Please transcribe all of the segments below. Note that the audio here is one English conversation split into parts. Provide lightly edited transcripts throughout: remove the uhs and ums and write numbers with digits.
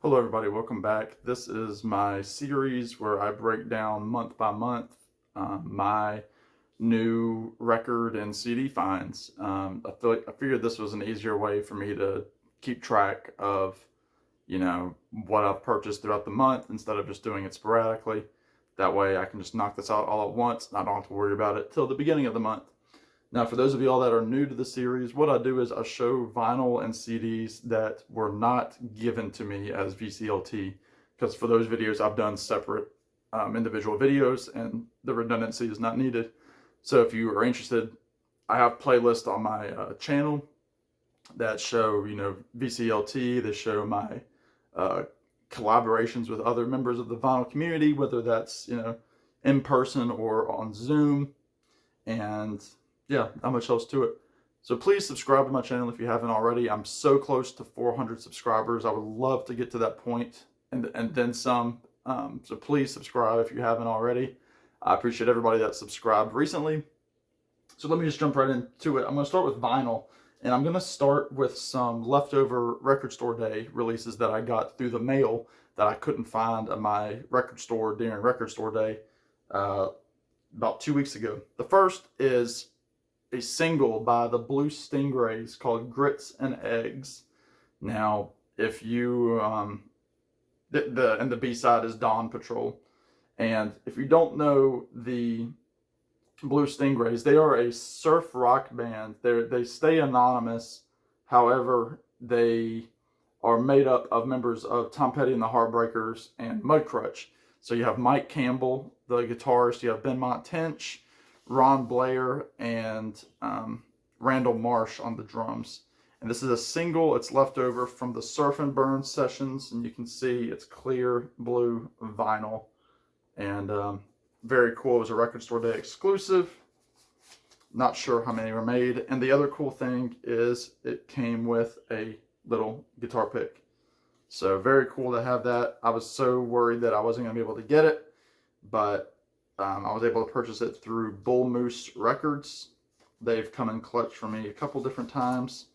Hello everybody, welcome back. This is my series where I break down month by month my new record and CD finds. I figured this was an easier way for me to keep track of, what I've purchased throughout the month instead of just doing it sporadically. That way I can just knock this out all at once and I don't have to worry about it till the beginning of the month. Now, for those of y'all that are new to the series, what I do is I show vinyl and CDs that were not given to me as VCLT, because for those videos I've done separate individual videos and the redundancy is not needed. So if you are interested, I have playlists on my channel that show, VCLT, that show my collaborations with other members of the vinyl community, whether that's, in person or on Zoom. And yeah, not much else to it. So please subscribe to my channel if you haven't already. I'm so close to 400 subscribers. I would love to get to that point and then some. So please subscribe if you haven't already. I appreciate everybody that subscribed recently. So let me just jump right into it. I'm going to start with vinyl, and I'm going to start with some leftover Record Store Day releases that I got through the mail that I couldn't find at my record store during Record Store Day about 2 weeks ago. The first is a single by the Blue Stingrays called Grits and Eggs. Now, if you, the B-side is Dawn Patrol. And if you don't know the Blue Stingrays, they are a surf rock band. They stay anonymous. However, they are made up of members of Tom Petty and the Heartbreakers and Mudcrutch. So you have Mike Campbell, the guitarist, you have Benmont Tench, Ron Blair, and Randall Marsh on the drums. And this is a single. It's left over from the Surf and Burn sessions, and you can see it's clear blue vinyl. And very cool. It was a Record Store Day exclusive. Not sure how many were made. And the other cool thing is it came with a little guitar pick. So very cool to have that. I was so worried that I wasn't going to be able to get it, but I was able to purchase it through Bull Moose Records. They've come in clutch for me a couple different times,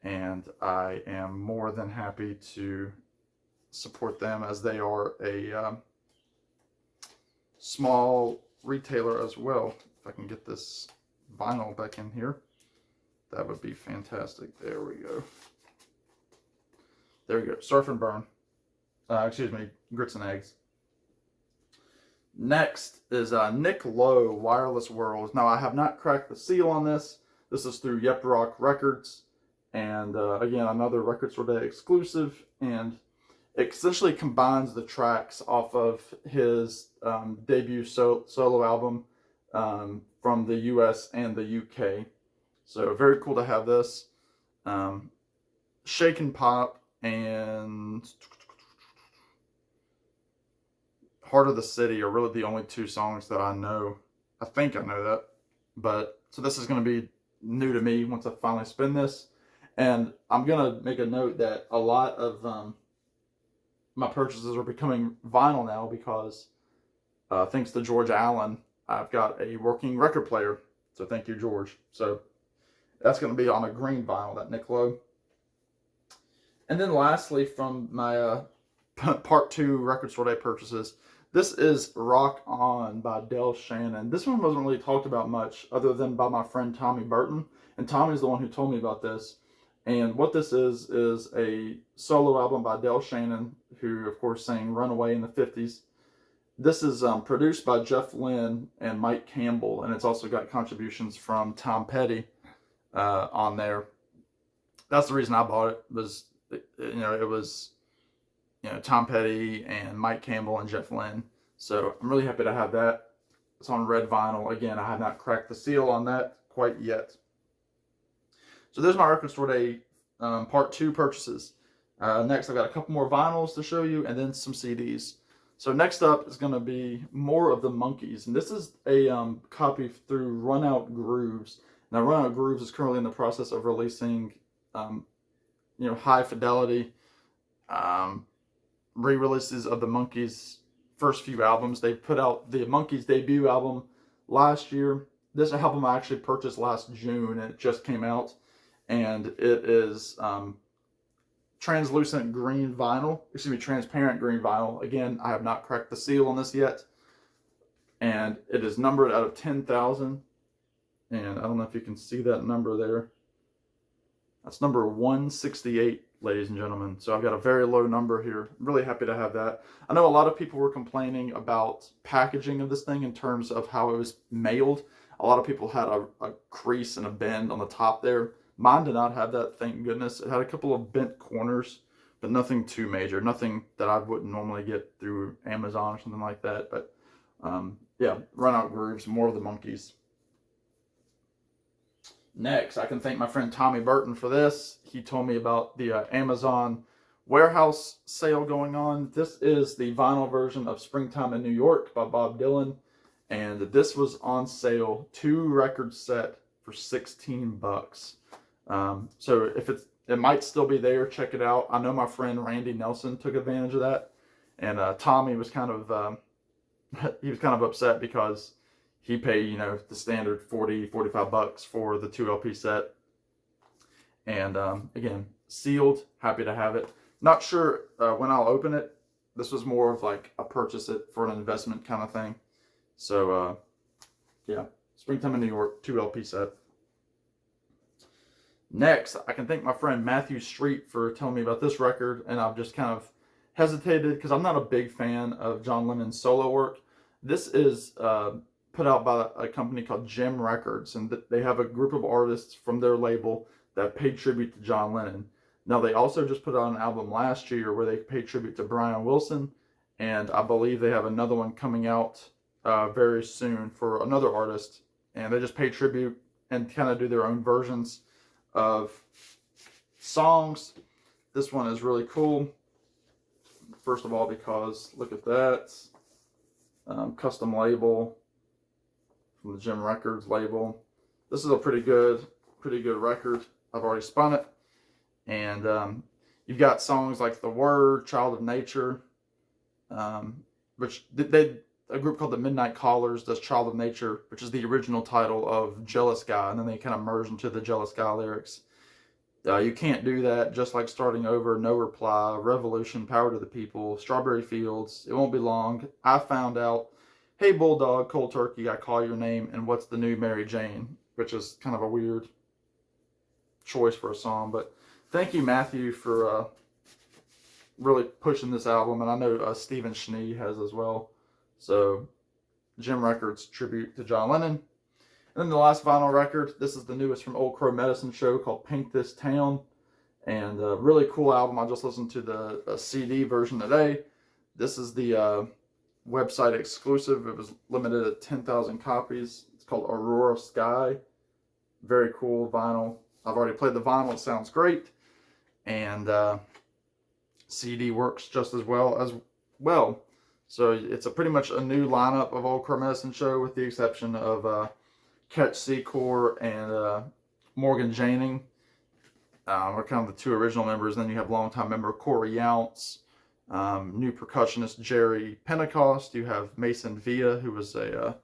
and I am more than happy to support them, as they are a small retailer as well. If I can get this vinyl back in here, that would be fantastic. There we go. There we go. Surf and Burn. Grits and Eggs. Next is Nick Lowe, Wireless Worlds. Now, I have not cracked the seal on this. This is through Yep Rock Records. And again, another Record Store Day exclusive. And it essentially combines the tracks off of his debut solo album from the US and the UK. So very cool to have this. Shake and Pop and Heart of the City are really the only two songs that I know. I think I know that. But so this is going to be new to me once I finally spin this. And I'm going to make a note that a lot of my purchases are becoming vinyl now because thanks to George Allen, I've got a working record player. So thank you, George. So that's going to be on a green vinyl, that Nick Lowe. And then lastly, from my part 2 Record Store Day purchases, this is Rock On by Del Shannon. This one wasn't really talked about much other than by my friend Tommy Burton. And Tommy's the one who told me about this. And what this is a solo album by Del Shannon, who of course sang Runaway in the 50s. This is produced by Jeff Lynne and Mike Campbell, and it's also got contributions from Tom Petty on there. That's the reason I bought it. It was Tom Petty and Mike Campbell and Jeff Lynne. So I'm really happy to have that. It's on red vinyl. Again, I have not cracked the seal on that quite yet. So there's my Record Store Day part 2 purchases. Next, I've got a couple more vinyls to show you, and then some CDs. So next up is going to be more of the Monkees, and this is a copy through Run Out Grooves. Now, Run Out Grooves is currently in the process of releasing, high fidelity re-releases of the Monkees' first few albums. They put out the Monkees' debut album last year. This album I actually purchased last June, and it just came out. And it is translucent green vinyl. Excuse me, transparent green vinyl. Again, I have not cracked the seal on this yet. And it is numbered out of 10,000. And I don't know if you can see that number there. That's number 168, ladies and gentlemen. So I've got a very low number here. I'm really happy to have that. I know a lot of people were complaining about packaging of this thing in terms of how it was mailed. A lot of people had a crease and a bend on the top there. Mine did not have that, thank goodness. It had a couple of bent corners, but nothing too major. Nothing that I wouldn't normally get through Amazon or something like that. But yeah, Run Out Grooves, more of the Monkees. Next, I can thank my friend Tommy Burton for this. He told me about the Amazon warehouse sale going on. This is the vinyl version of Springtime in New York by Bob Dylan. And this was on sale, 2 record set for $16. So if it might still be there, check it out. I know my friend Randy Nelson took advantage of that. And Tommy was kind of, he was kind of upset because he paid, the standard $40, $45 for the 2 LP set. And again, sealed, happy to have it. Not sure when I'll open it. This was more of like a purchase it for an investment kind of thing. So yeah, Springtime in New York, 2 LP set. Next, I can thank my friend Matthew Street for telling me about this record. And I've just kind of hesitated because I'm not a big fan of John Lennon's solo work. This is put out by a company called Gem Records, and they have a group of artists from their label that paid tribute to John Lennon. Now, they also just put out an album last year where they paid tribute to Brian Wilson, and I believe they have another one coming out very soon for another artist, and they just pay tribute and kind of do their own versions of songs. This one is really cool, first of all, because look at that, custom label from the Gem Records label. This is a pretty good record. I've already spun it. And you've got songs like The Word, Child of Nature, which a group called the Midnight Callers does Child of Nature, which is the original title of Jealous Guy, and then they kind of merge into the Jealous Guy lyrics. You Can't Do That, Just Like Starting Over, No Reply, Revolution, Power to the People, Strawberry Fields, It Won't Be Long, I Found Out, Hey Bulldog, Cold Turkey, I Call Your Name, and What's the New Mary Jane, which is kind of a weird choice for a song. But thank you, Matthew, for really pushing this album, and I know Stephen Schnee has as well. So, Gem Records tribute to John Lennon. And then the last vinyl record, this is the newest from Old Crow Medicine Show called Paint This Town. And a really cool album. I just listened to the CD version today. This is the website exclusive. It was limited at 10,000 copies. It's called Aurora Sky. Very cool vinyl. I've already played the vinyl. It sounds great. And CD works just as well. So it's pretty much a new lineup of Old Crow Medicine Show, with the exception of Ketch Secor and Morgan Janning. Are kind of the 2 original members. Then you have longtime member Corey Younts, new percussionist Jerry Pentecost. You have Mason Villa, who was a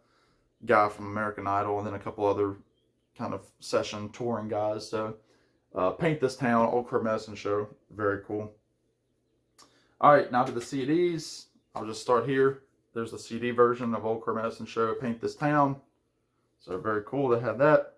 guy from American Idol, and then a couple other kind of session touring guys. So Paint This Town, Old Crow Medicine Show, very cool. All right, now to the CDs. I'll just start here. There's the CD version of Old Crow Medicine Show, Paint This Town. So very cool to have that.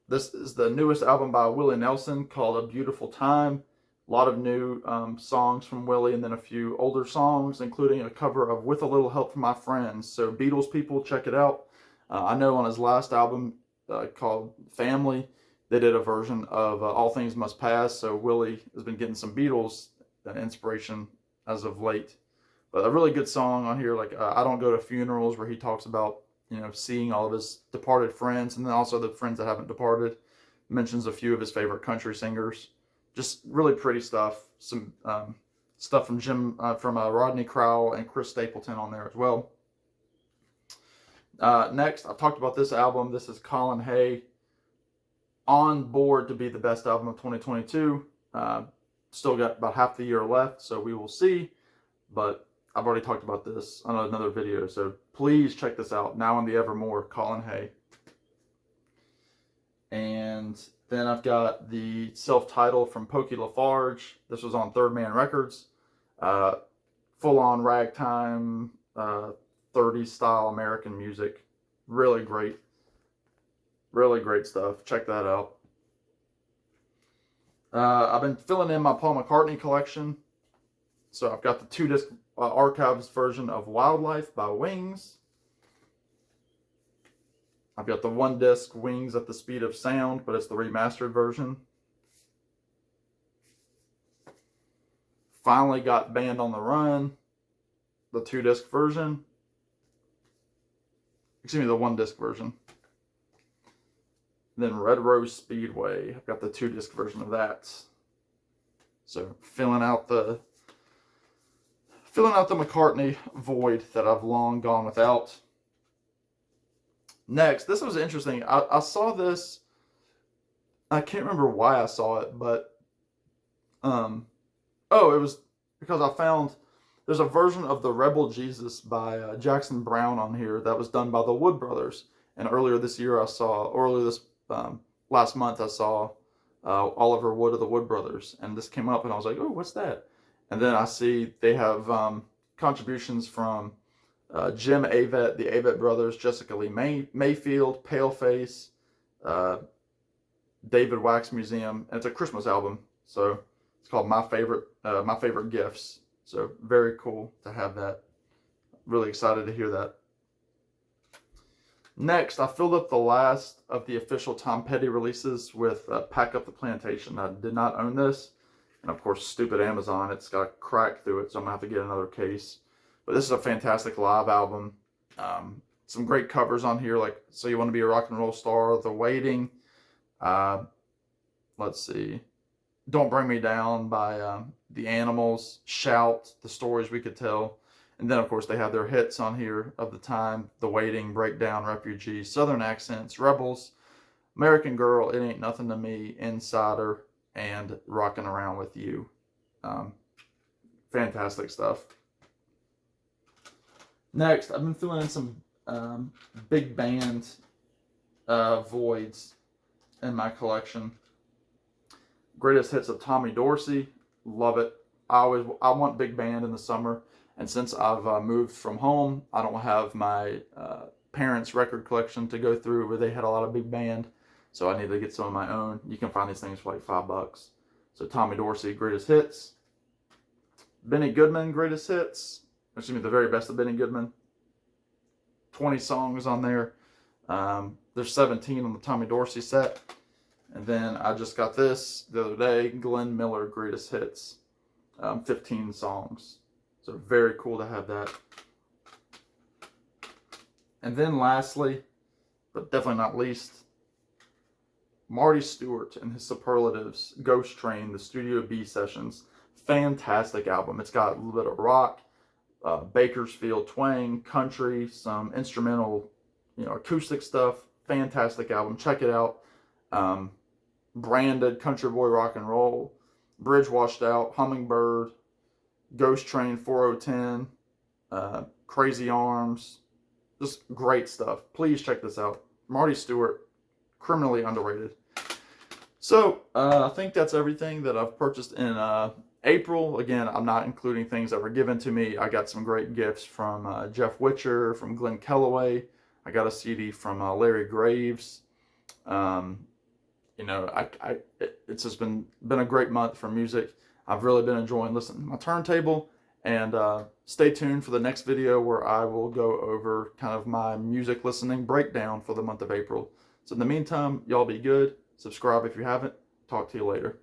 This is the newest album by Willie Nelson called A Beautiful Time. A lot of new songs from Willie, and then a few older songs, including a cover of With a Little Help from My Friends. So Beatles people, check it out. I know on his last album called Family, they did a version of All Things Must Pass. So Willie has been getting some Beatles inspiration as of late. But a really good song on here, like I Don't Go to Funerals, where he talks about, seeing all of his departed friends, and then also the friends that haven't departed. Mentions a few of his favorite country singers. Just really pretty stuff. Some stuff from Rodney Crowell and Chris Stapleton on there as well. Next, I've talked about this album. This is Colin Hay, on board to be the best album of 2022. Still got about half the year left, so we will see. But I've already talked about this on another video, so please check this out. Now and the Evermore, Colin Hay. And And then I've got the self-titled from Pokey Lafarge. This was on Third Man Records. Full-on ragtime, 30s style American music. Really great. Really great stuff. Check that out. I've been filling in my Paul McCartney collection. So I've got the 2-disc archives version of Wildlife by Wings. I've got the 1-disc Wings at the Speed of Sound, but it's the remastered version. Finally got Band on the Run, the 2-disc version. Excuse me, the 1-disc version. Then Red Rose Speedway. I've got the 2-disc version of that. So filling out the McCartney void that I've long gone without. Next, this was interesting. I saw this. I can't remember why I saw it, but it was because I found there's a version of the Rebel Jesus by Jackson Browne on here that was done by the Wood Brothers. And last month I saw Oliver Wood of the Wood Brothers, and this came up, and I was like, oh, what's that? And then I see they have contributions from Jim Avett, the Avett Brothers, Jessica Lee Mayfield, Paleface, David Wax Museum, and it's a Christmas album. So it's called My Favorite Gifts. So very cool to have that. Really excited to hear that. Next, I filled up the last of the official Tom Petty releases with Pack Up the Plantation. I did not own this. And of course, stupid Amazon, it's got a crack through it, so I'm going to have to get another case. But this is a fantastic live album. Some great covers on here, like So You Want to Be a Rock and Roll Star, The Waiting. Let's see. Don't Bring Me Down by The Animals, Shout, The Stories We Could Tell. And then, of course, they have their hits on here of the time. The Waiting, Breakdown, Refugee, Southern Accents, Rebels, American Girl, It Ain't Nothing to Me, Insider, and Rockin' Around With You. Fantastic stuff. Next, I've been filling in some big band voids in my collection. Greatest hits of Tommy Dorsey, love it. I want big band in the summer, and since I've moved from home, I don't have my parents' record collection to go through where they had a lot of big band, so I need to get some of my own. You can find these things for like $5. So Tommy Dorsey, greatest hits. Benny Goodman, greatest hits. Excuse me, the very best of Benny Goodman. 20 songs on there. There's 17 on the Tommy Dorsey set. And then I just got this the other day, Glenn Miller Greatest Hits. 15 songs. So very cool to have that. And then lastly, but definitely not least, Marty Stewart and his Superlatives, Ghost Train, the Studio B sessions. Fantastic album. It's got a little bit of rock, Bakersfield twang, country, some instrumental, acoustic stuff. Fantastic album. Check it out. Branded, Country Boy Rock and Roll, Bridge Washed Out, Hummingbird, Ghost Train 4010, Crazy Arms. Just great stuff. Please check this out. Marty Stewart, criminally underrated. So, I think that's everything that I've purchased in April. Again, I'm not including things that were given to me. I got some great gifts from Jeff Witcher, from Glenn Kellaway. I got a CD from Larry Graves. It's just been a great month for music. I've really been enjoying listening to my turntable, and stay tuned for the next video where I will go over kind of my music listening breakdown for the month of April. So in the meantime, y'all be good. Subscribe if you haven't. Talk to you later.